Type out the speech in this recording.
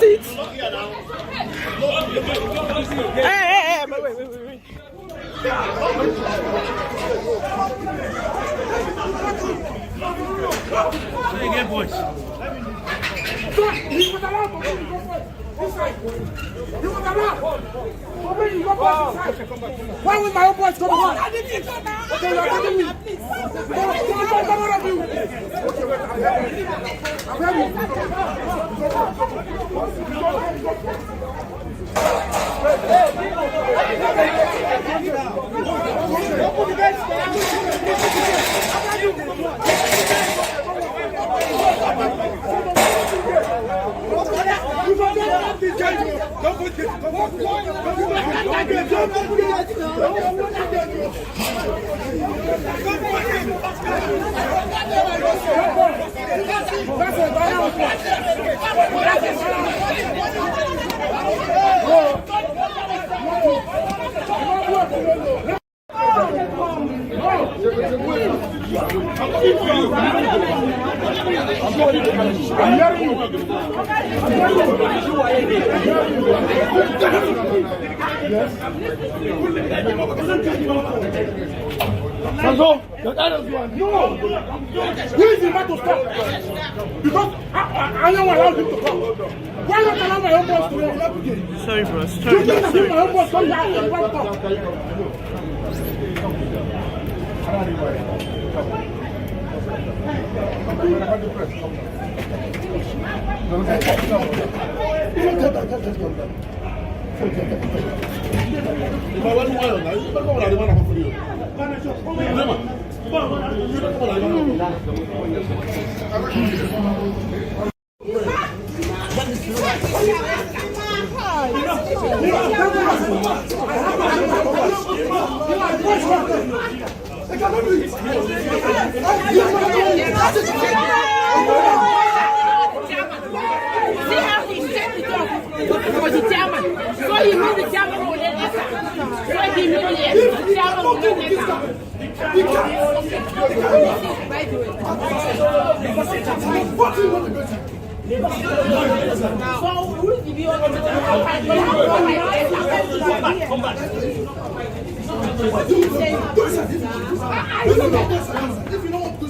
got it. Hey, wait. Hey, boys. Why would my own boys come on? Okay, you are taking me. No! Who is the man to stop? Because I don't allow him to come. Why not allow my own boss to come? Sorry, bro. You think that my own boss come here and want to come? If you don't